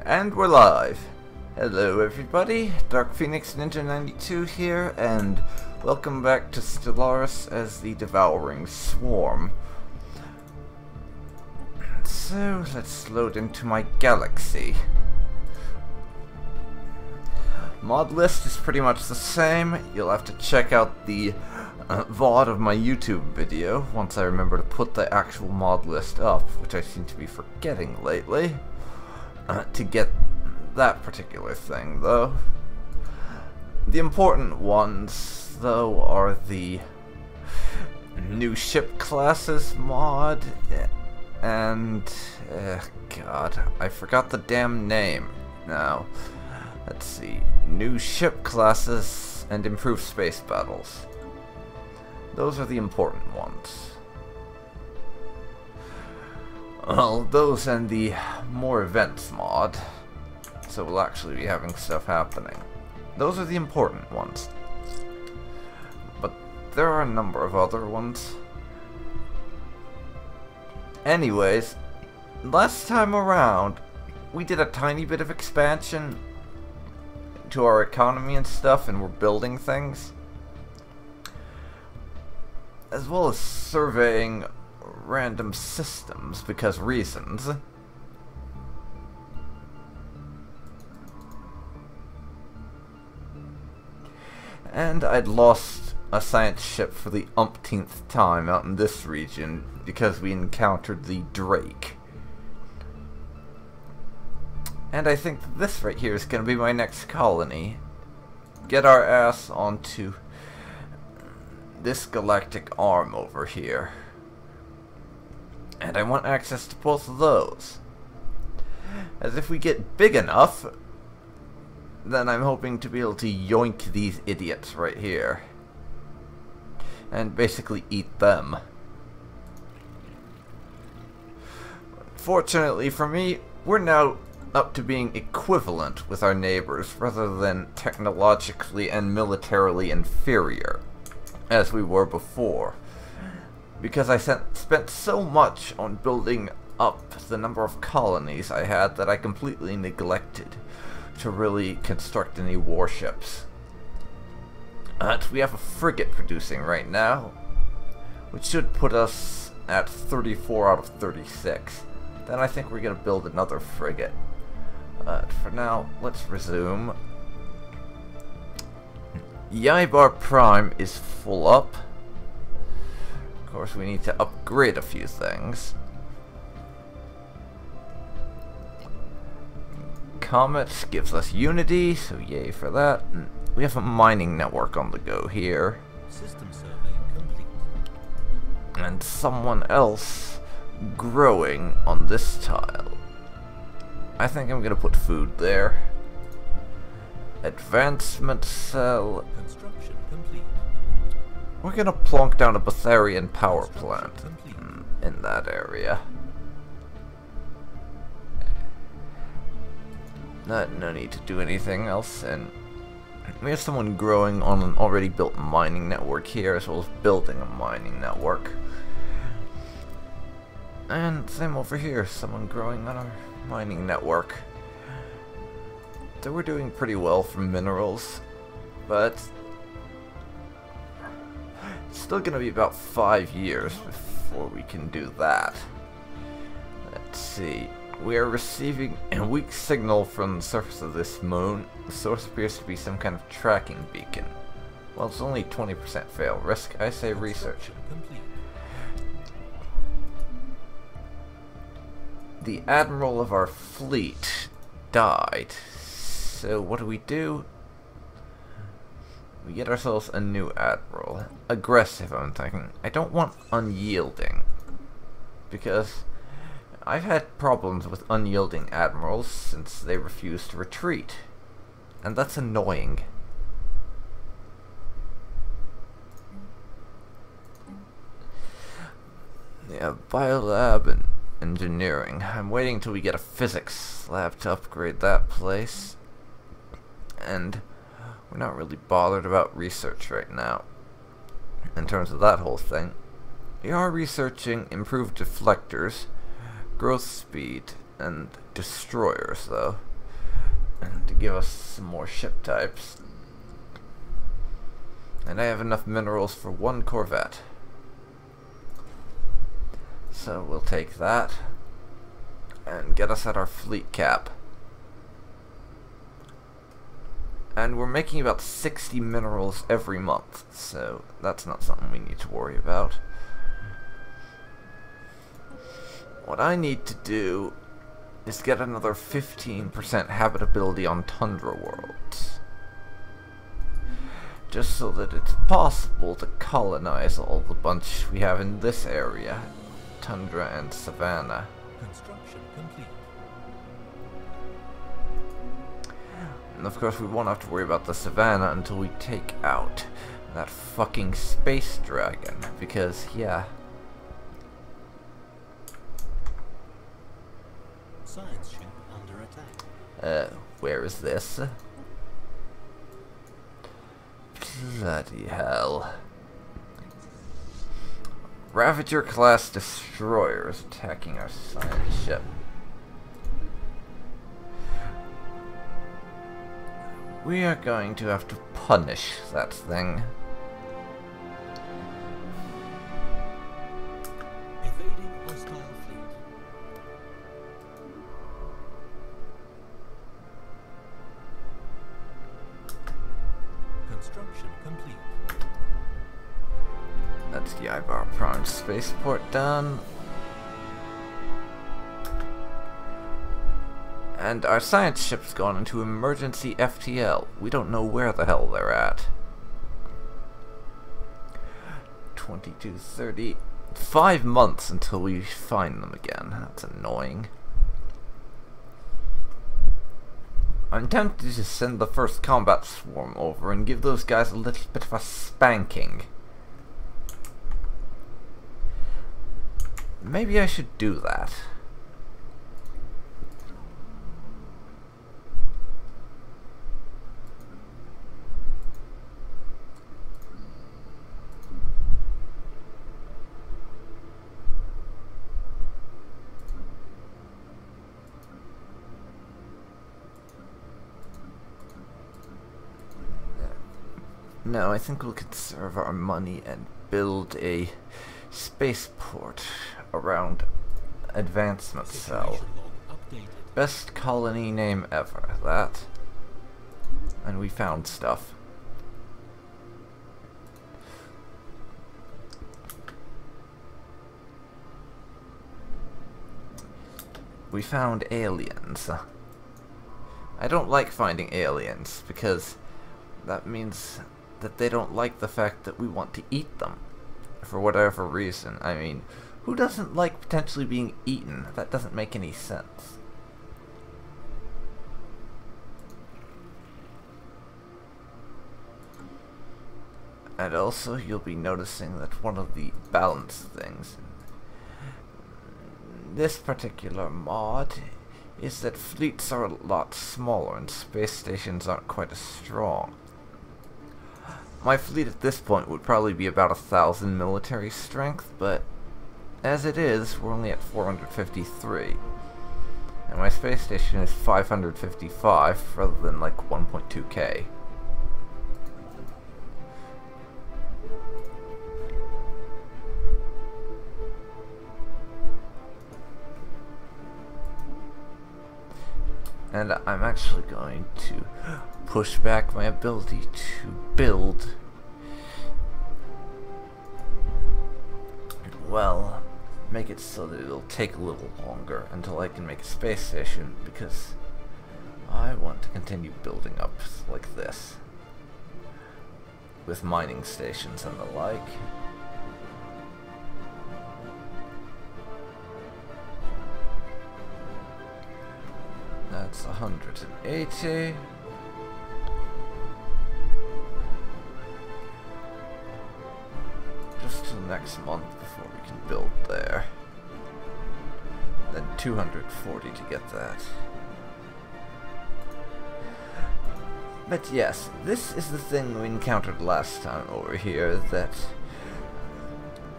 And we're live. Hello everybody, Dark Phoenix Ninja 92 here, and welcome back to Stellaris as the Devouring Swarm. So, let's load into my galaxy. Mod list is pretty much the same. You'll have to check out the VOD of my YouTube video once I remember to put the actual mod list up, which I seem to be forgetting lately. To get that particular thing, though. The important ones, though, are the new ship classes mod, and God, I forgot the damn name now. Let's see, new ship classes and improved space battles. Those are the important ones. Well, those and the more events mod. So we'll actually be having stuff happening. Those are the important ones. But there are a number of other ones. Anyways, last time around, we did a tiny bit of expansion to our economy and stuff, and we're building things. As well as surveying random systems, because reasons. And I'd lost a science ship for the umpteenth time out in this region because we encountered the Drake. And I think this right here is going to be my next colony. Get our ass onto this galactic arm over here. And I want access to both of those. As if we get big enough, then I'm hoping to be able to yoink these idiots right here. And basically eat them. Fortunately for me, we're now up to being equivalent with our neighbors rather than technologically and militarily inferior, as we were before. Because I spent so much on building up the number of colonies I had that I completely neglected to really construct any warships. We have a frigate producing right now, which should put us at 34 out of 36. Then I think we're going to build another frigate. For now, let's resume. Yaibar Prime is full up. Of course, we need to upgrade a few things. Comets gives us unity, so yay for that. And we have a mining network on the go here. System survey complete. And someone else growing on this tile. I think I'm gonna put food there. Advancement cell. Construction complete. We're gonna plonk down a Betharian power plant in that area. No need to do anything else, and we have someone growing on an already built mining network here, as well as building a mining network. And same over here, someone growing on our mining network. So we're doing pretty well for minerals, but it's still gonna be about 5 years before we can do that. Let's see. We are receiving a weak signal from the surface of this moon. The source appears to be some kind of tracking beacon. Well, it's only 20% fail risk. I say research. The admiral of our fleet died. So what do? We get ourselves a new admiral. Aggressive, I'm thinking. I don't want unyielding, because I've had problems with unyielding admirals since they refuse to retreat. And that's annoying. Yeah, biolab and engineering. I'm waiting till we get a physics lab to upgrade that place. And we're not really bothered about research right now. In terms of that whole thing. We are researching improved deflectors, growth speed, and destroyers, though. give us some more ship types. And I have enough minerals for 1 corvette. So we'll take that and get us at our fleet cap. And we're making about 60 minerals every month, so that's not something we need to worry about. What I need to do is get another 15% habitability on tundra worlds, just so that it's possible to colonize all the bunch we have in this area, tundra and savanna. Construction complete. And of course we won't have to worry about the savanna until we take out that fucking space dragon, because yeah. Science ship under attack. Where is this? Bloody hell. Ravager class destroyers attacking our science ship. We are going to have to punish that thing. Evading hostile fleet. Construction complete. That's the Ibar Prime spaceport done. And our science ship's gone into emergency FTL. We don't know where the hell they're at. 2230. 5 months until we find them again. That's annoying. I'm tempted to send the first combat swarm over and give those guys a little bit of a spanking. Maybe I should do that. No, I think we'll conserve our money and build a spaceport around advancement cell. Situation log updated. Best colony name ever, that. And we found stuff. We found aliens. I don't like finding aliens because that means that they don't like the fact that we want to eat them for whatever reason. I mean, who doesn't like potentially being eaten? That doesn't make any sense. And also, you'll be noticing that one of the balance things in this particular mod is that fleets are a lot smaller and space stations aren't quite as strong. My fleet at this point would probably be about 1,000 military strength, but as it is, we're only at 453. And my space station is 555 rather than like 1.2k. And I'm actually going to push back my ability to build, well, make it so that it'll take a little longer until I can make a space station, because I want to continue building up like this with mining stations and the like. That's 180. Just till next month before we can build there. Then 240 to get that. But yes, this is the thing we encountered last time over here that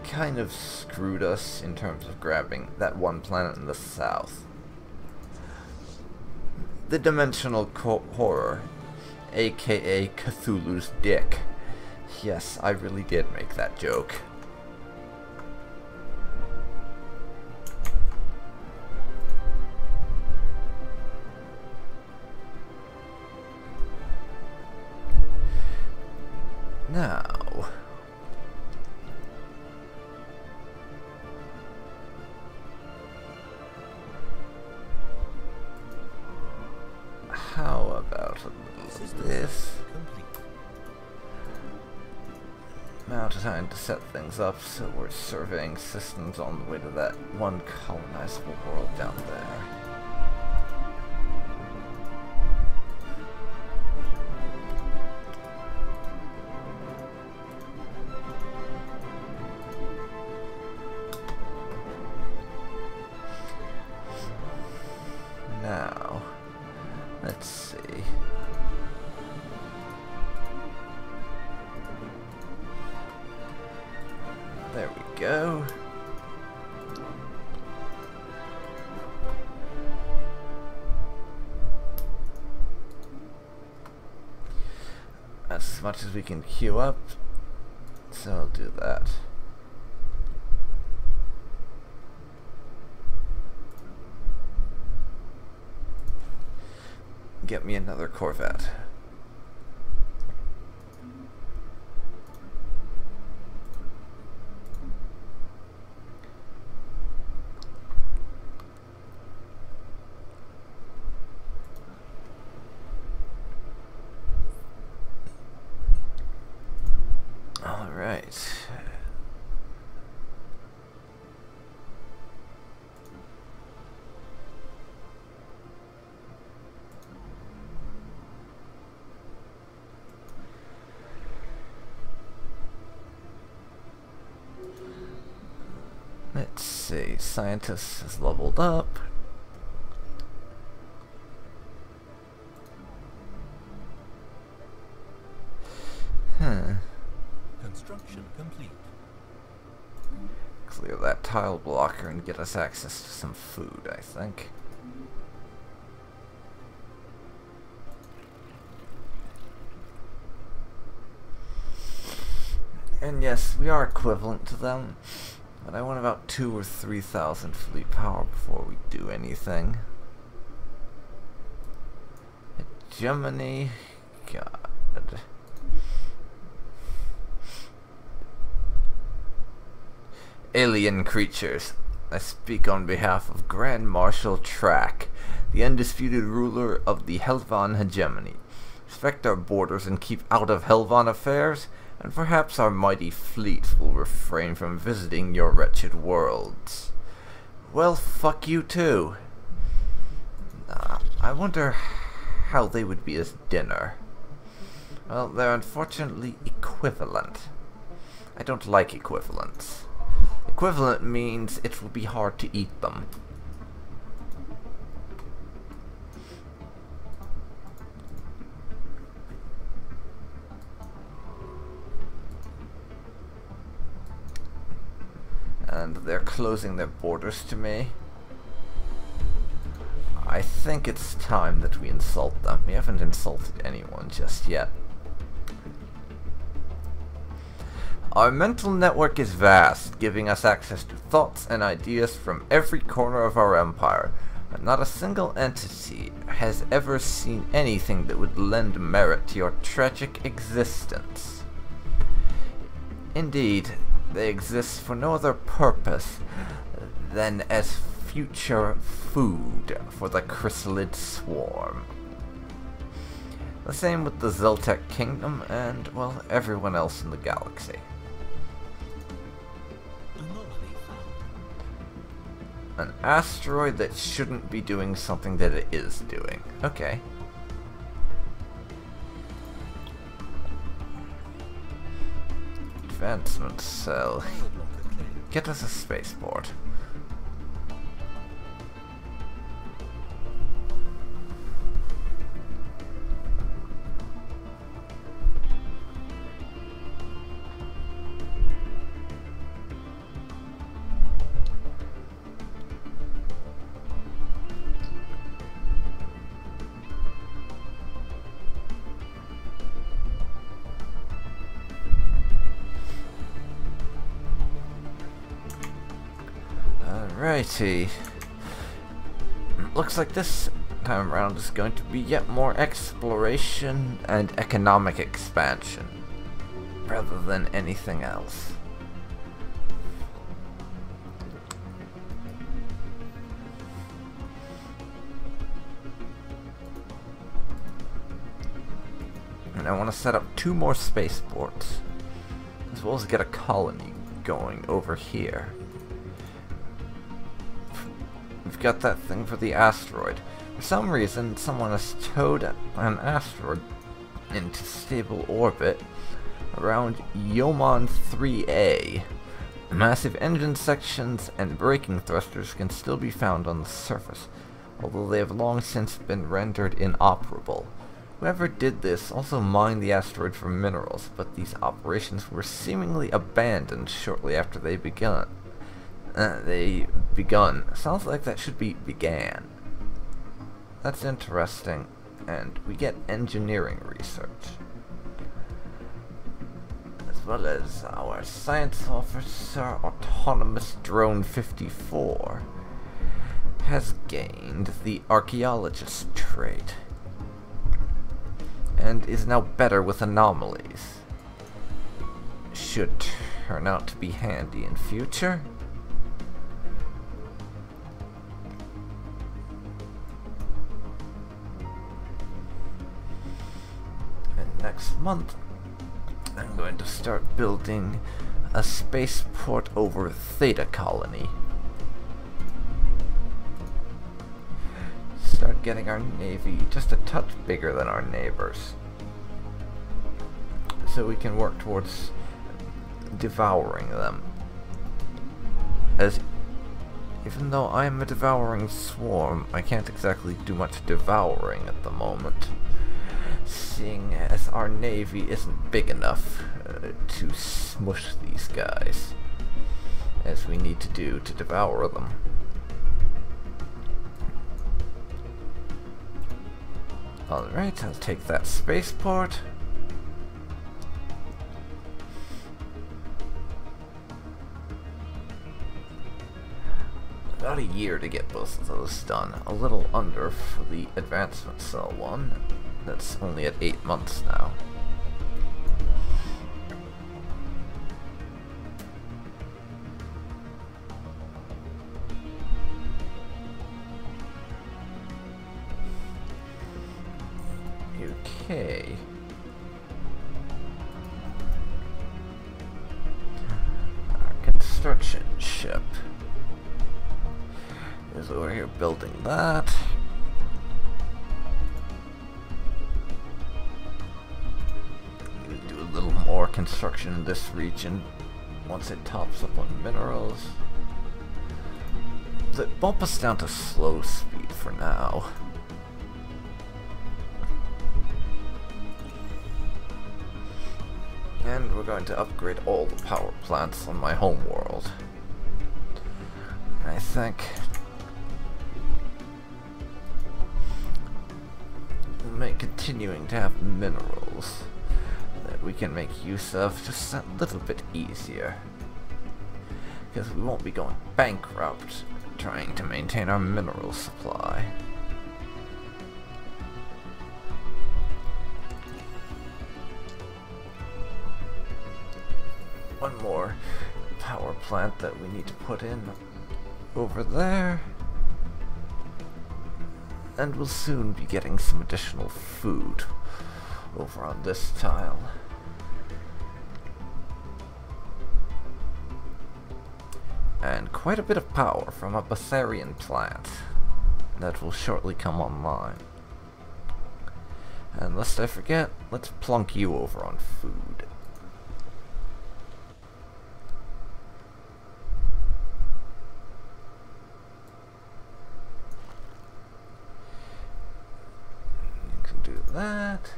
kind of screwed us in terms of grabbing that one planet in the south. the dimensional horror, aka Cthulhu's dick. Yes, I really did make that joke. Now, how about a little of this? Now time to set things up so we're surveying systems on the way to that one colonizable world down there. Now, let's see. There we go. That's as much as we can queue up, so I'll do that. Get me another Corvette. All right. Let's see, scientist has leveled up. Construction complete. Clear that tile blocker and get us access to some food, I think. And yes, we are equivalent to them. But I want about 2,000 or 3,000 fleet power before we do anything. Hegemony, God. Alien creatures. I speak on behalf of Grand Marshal Track, the undisputed ruler of the Helvan hegemony. Respect our borders and keep out of Helvan affairs, and perhaps our mighty fleet will refrain from visiting your wretched worlds. Well, fuck you too. I wonder how they would be as dinner. Well, they're unfortunately equivalent. I don't like equivalents. Equivalent means it will be hard to eat them. And they're closing their borders to me. I think it's time that we insult them. We haven't insulted anyone just yet. Our mental network is vast, giving us access to thoughts and ideas from every corner of our empire, but not a single entity has ever seen anything that would lend merit to your tragic existence. Indeed, they exist for no other purpose than as future food for the Chrysalid swarm. The same with the Zeltec kingdom and, well, everyone else in the galaxy. An asteroid that shouldn't be doing something that it is doing. Okay. Advancement cell. Get us a spaceport. Alrighty. Looks like this time around is going to be yet more exploration and economic expansion, rather than anything else. And I want to set up 2 more spaceports, as well as get a colony going over here. We've got that thing for the asteroid. For some reason, someone has towed an asteroid into stable orbit around Yomon 3A. Massive engine sections and braking thrusters can still be found on the surface, although they have long since been rendered inoperable. Whoever did this also mined the asteroid for minerals, but these operations were seemingly abandoned shortly after they begun. Sounds like that should be began. That's interesting, and we get engineering research. As well as our science officer, Autonomous Drone 54, has gained the archaeologist trait, and is now better with anomalies. Should turn out to be handy in future. And next month, I'm going to start building a spaceport over Theta Colony. Start getting our navy just a touch bigger than our neighbors, so we can work towards devouring them. As even though I'm a devouring swarm, I can't exactly do much devouring at the moment, seeing as our navy isn't big enough to smush these guys, as we need to do to devour them. Alright, I'll take that spaceport. About a year to get both of those done. A little under for the advancement cell one. That's only at 8 months now. Okay. Our construction ship is over here building that. We'll do a little more construction in this region once it tops up on minerals. That bump us down to slow speed for now. And we're going to upgrade all the power plants on my home world. I think continuing to have minerals that we can make use of just a little bit easier, because we won't be going bankrupt trying to maintain our mineral supply. One more power plant that we need to put in over there, and we'll soon be getting some additional food over on this tile. And quite a bit of power from a Betharian plant that will shortly come online. And lest I forget, let's plunk you over on food. That.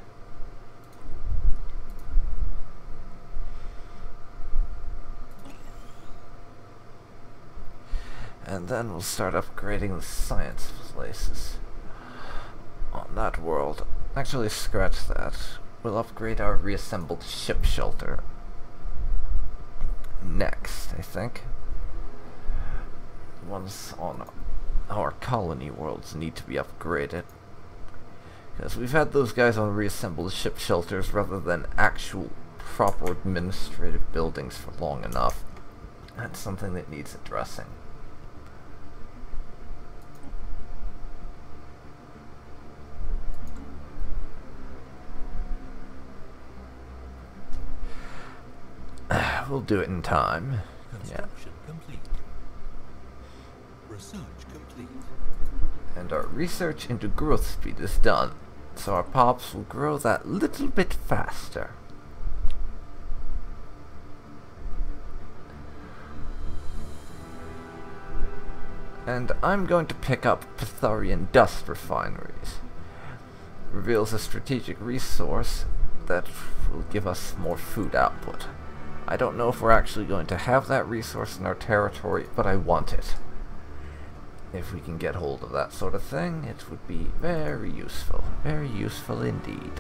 And then we'll start upgrading the science places on that world. Actually, scratch that. We'll upgrade our reassembled ship shelter next, I think. ones on our colony worlds need to be upgraded. Because we've had those guys on reassembled ship shelters rather than actual proper administrative buildings for long enough. That's something that needs addressing. We'll do it in time. Construction complete. Research complete. And our research into growth speed is done, so our pops will grow that little bit faster. And I'm going to pick up Pytharian dust refineries. Reveals a strategic resource that will give us more food output. I don't know if we're actually going to have that resource in our territory, but I want it. If we can get hold of that sort of thing, it would be very useful indeed.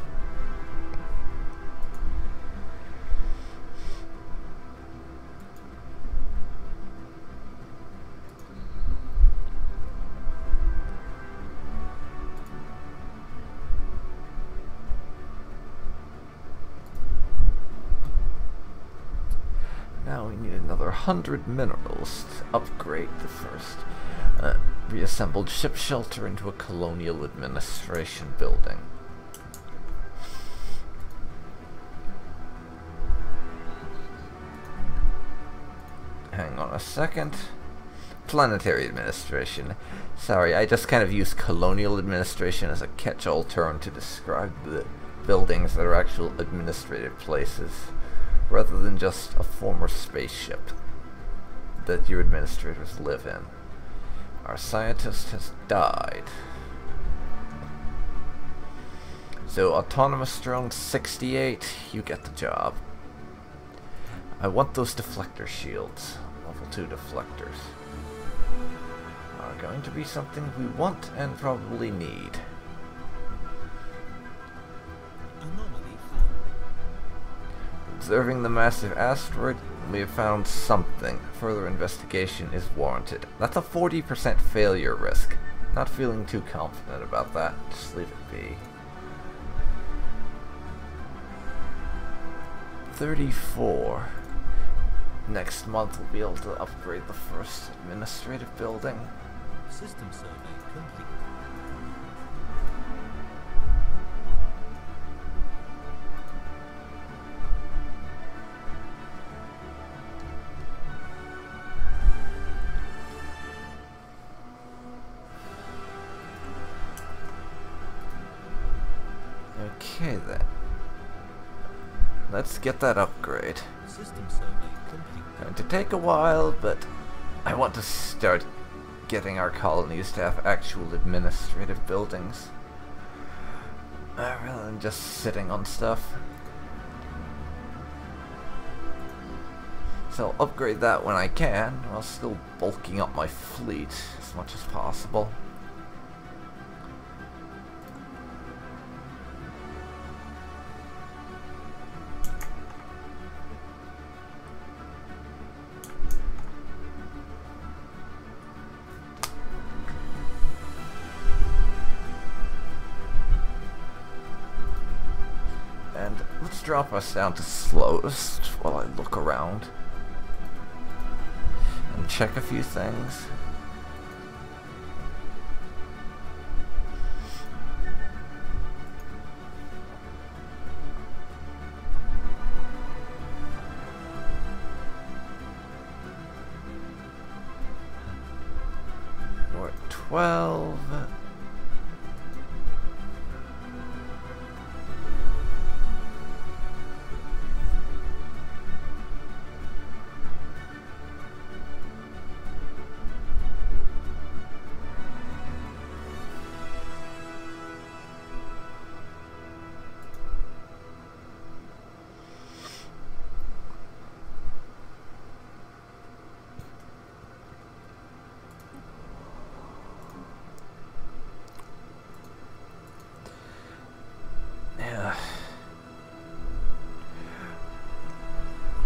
Now we need another 100 minerals to upgrade the first reassembled ship shelter into a colonial administration building. Hang on a second. Planetary administration. Sorry, I just kind of used colonial administration as a catch-all term to describe the buildings that are actual administrative places, rather than just a former spaceship that your administrators live in. Our scientist has died. So, autonomous drone 68, you get the job. I want those deflector shields. Level 2 deflectors are going to be something we want and probably need. Observing the massive asteroid, we have found something. Further investigation is warranted. That's a 40% failure risk. Not feeling too confident about that. Just leave it be. 34. Next month we'll be able to upgrade the first administrative building. System survey complete. Okay then. Let's get that upgrade. System survey complete. Going to take a while, but I want to start getting our colonies to have actual administrative buildings. Rather than just sitting on stuff. So I'll upgrade that when I can, while still bulking up my fleet as much as possible. Let's drop us down to slowest while I look around and check a few things. We're at 12.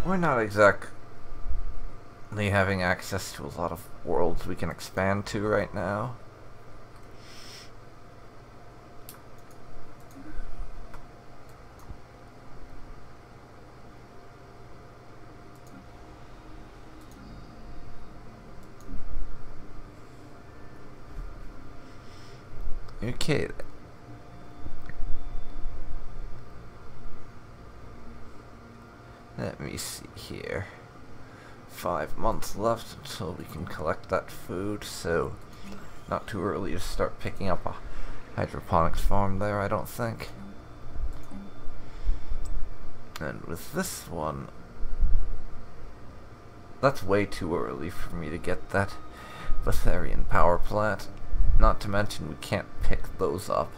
We're not currently having access to a lot of worlds we can expand to right now. Okay. Let me see here. 5 months left until we can collect that food, so not too early to start picking up a hydroponics farm there, I don't think. And with this one, that's way too early for me to get that Betharian power plant. Not to mention we can't pick those up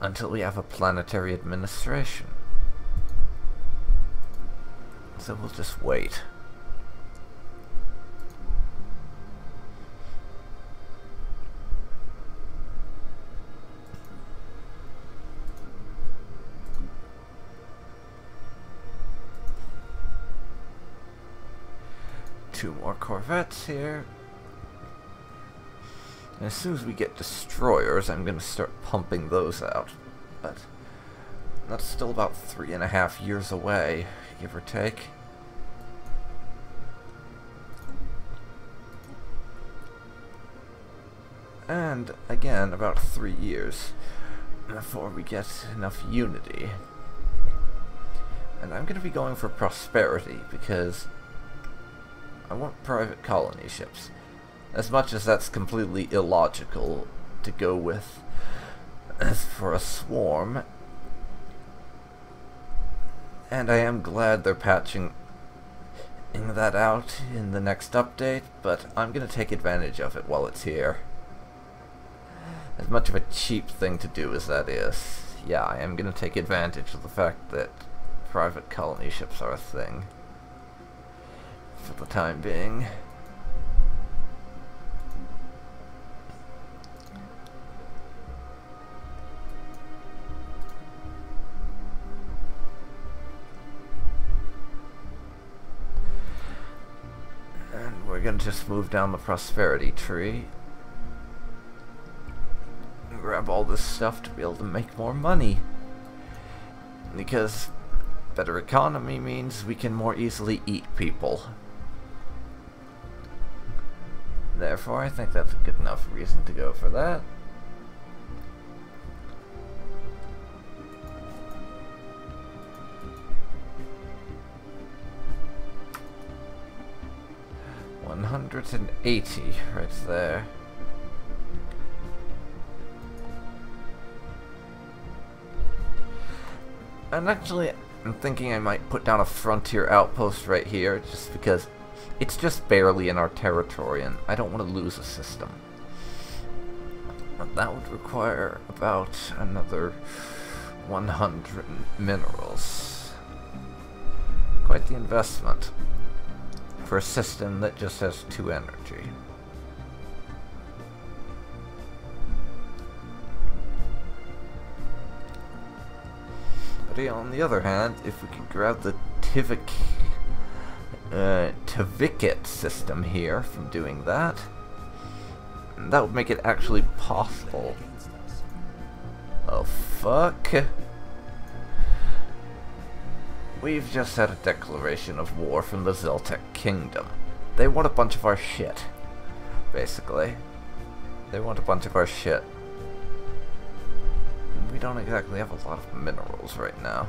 until we have a planetary administration. So we'll just wait. Two more corvettes here. And as soon as we get destroyers, I'm going to start pumping those out. But that's still about 3.5 years away, give or take. And again, about 3 years before we get enough unity. And I'm going to be going for prosperity because I want private colony ships. As much as that's completely illogical to go with as for a swarm. And I am glad they're patching that out in the next update, but I'm going to take advantage of it while it's here. As much of a cheap thing to do as that is, yeah, I am going to take advantage of the fact that private colony ships are a thing. For the time being. And we're going to just move down the prosperity tree. And grab all this stuff to be able to make more money. Because better economy means we can more easily eat people. Therefore, I think that's a good enough reason to go for that. $180 right there. And actually, I'm thinking I might put down a frontier outpost right here, just because it's just barely in our territory, and I don't want to lose a system. But that would require about another 100 minerals. Quite the investment for a system that just has 2 energy. But on the other hand, if we could grab the Tiviket system here from doing that, that would make it actually possible. Oh fuck. We've just had a declaration of war from the Zeltec Kingdom. They want a bunch of our shit, basically. They want a bunch of our shit. We don't exactly have a lot of minerals right now.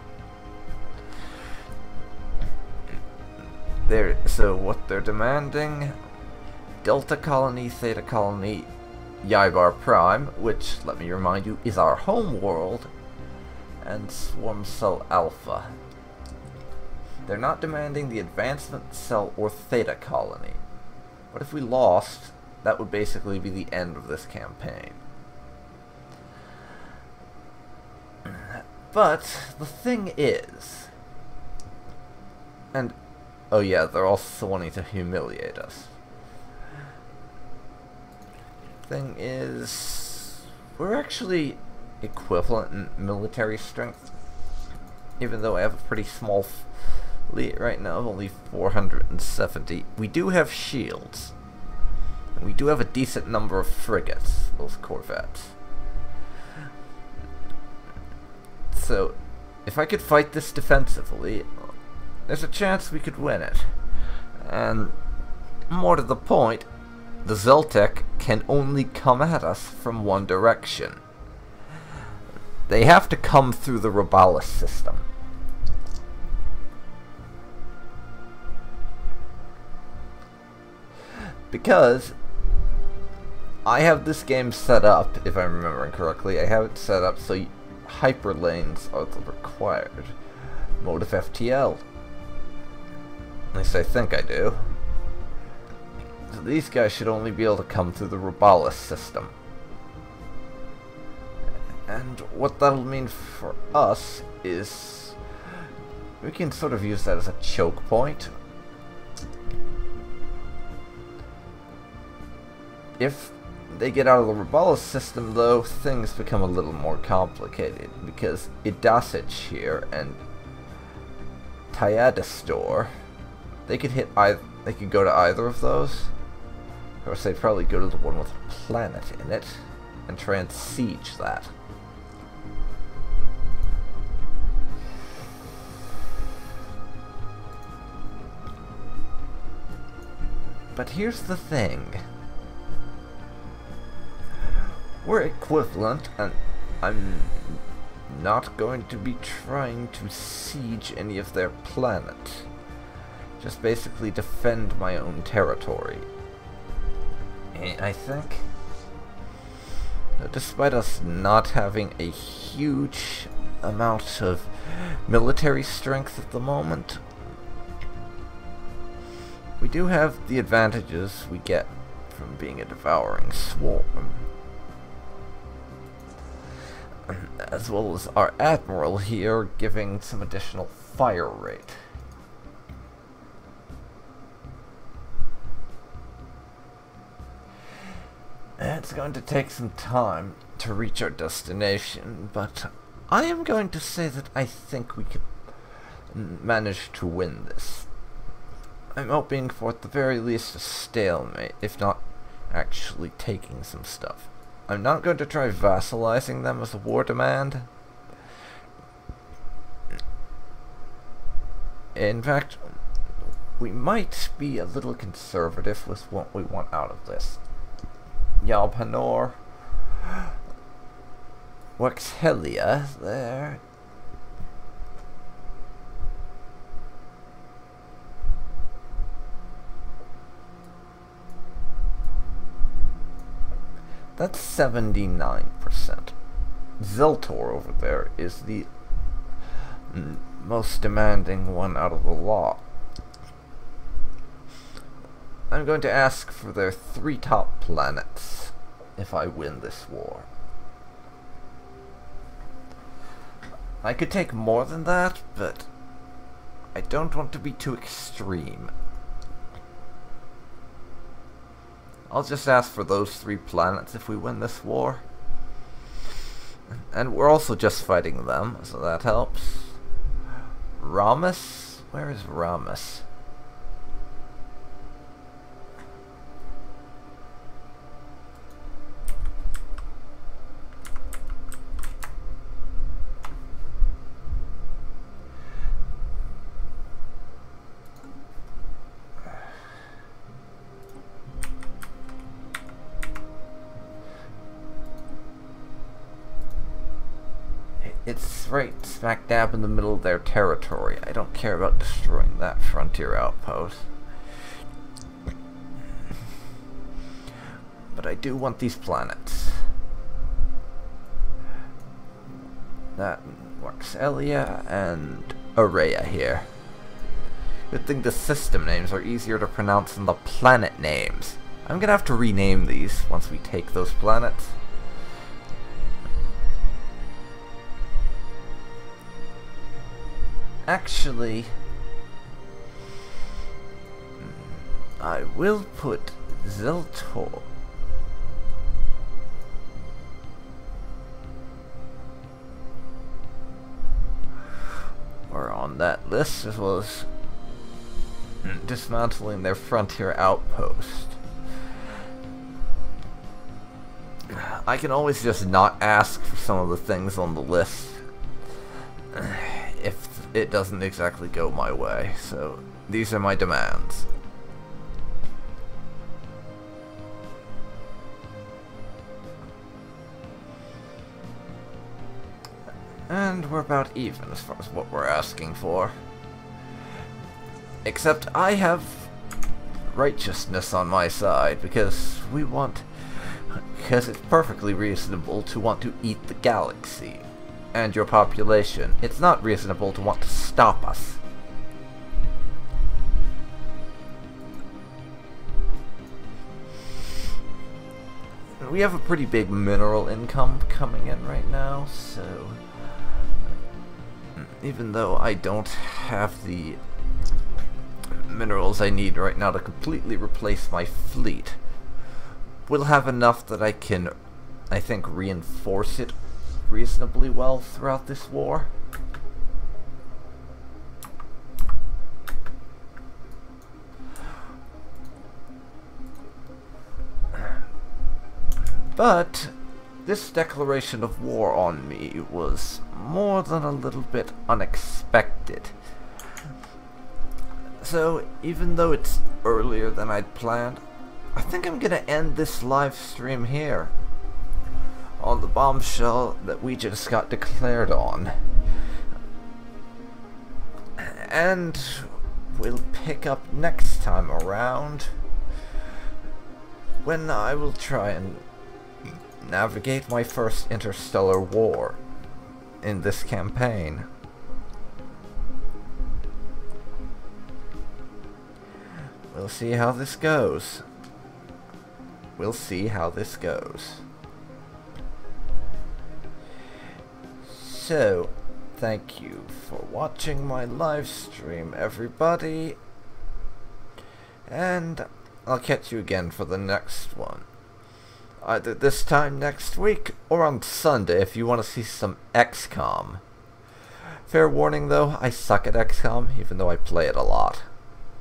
So what they're demanding: Delta Colony, Theta Colony, Yaibar Prime, which, let me remind you, is our home world, and Swarm Cell Alpha. They're not demanding the Advancement Cell or Theta Colony. What if we lost? That would basically be the end of this campaign. But the thing is, and oh yeah, they're also wanting to humiliate us. Thing is, we're actually equivalent in military strength, even though I have a pretty small Right now, only 470. We do have shields. And we do have a decent number of frigates, those corvettes. So, if I could fight this defensively, there's a chance we could win it. And more to the point, the Zeltec can only come at us from one direction. They have to come through the Robalis system. Because I have this game set up, if I'm remembering correctly, I have it set up so hyperlanes are the required mode of FTL. At least I think I do. So these guys should only be able to come through the Robalis system. And what that'll mean for us is we can sort of use that as a choke point. If they get out of the Robalis system, though, things become a little more complicated, because Idasich here and Tyadastor, they could hit either. They could go to either of those. Of course, they'd probably go to the one with a planet in it and try and siege that. But here's the thing. We're equivalent, and I'm not going to be trying to siege any of their planets. Just basically defend my own territory. And I think, despite us not having a huge amount of military strength at the moment, we do have the advantages we get from being a Devouring Swarm. As well as our Admiral here giving some additional fire rate. It's going to take some time to reach our destination, but I am going to say that I think we could manage to win this. I'm hoping for at the very least a stalemate, if not actually taking some stuff. I'm not going to try vassalizing them as a war demand. In fact, we might be a little conservative with what we want out of this. Yalpanor, Wexhelia there. That's 79%. Zeltor over there is the most demanding one out of the lot. I'm going to ask for their 3 top planets if I win this war. I could take more than that, but I don't want to be too extreme. I'll just ask for those 3 planets if we win this war. And we're also just fighting them, so that helps. Ramus? Where is Ramus? It's right smack dab in the middle of their territory. I don't care about destroying that frontier outpost. But I do want these planets. That works. Elia and Araya here. Good thing the system names are easier to pronounce than the planet names. I'm gonna have to rename these once we take those planets. Actually, I will put Zeltor. We're on that list, as well as dismantling their frontier outpost. I can always just not ask for some of the things on the list if it doesn't exactly go my way, so these are my demands. And we're about even as far as what we're asking for. Except I have righteousness on my side, because it's perfectly reasonable to want to eat the galaxy and your population. It's not reasonable to want to stop us. We have a pretty big mineral income coming in right now, so even though I don't have the minerals I need right now to completely replace my fleet, we'll have enough that I can, I think, reinforce it reasonably well throughout this war. But this declaration of war on me was more than a little bit unexpected. So even though it's earlier than I'd planned, I think I'm gonna end this live stream here on the bombshell that we just got declared on. And we'll pick up next time around when I will try and navigate my first interstellar war in this campaign. We'll see how this goes. We'll see how this goes. So, thank you for watching my live stream, everybody. And I'll catch you again for the next one. Either this time next week, or on Sunday if you want to see some XCOM. Fair warning though, I suck at XCOM, even though I play it a lot.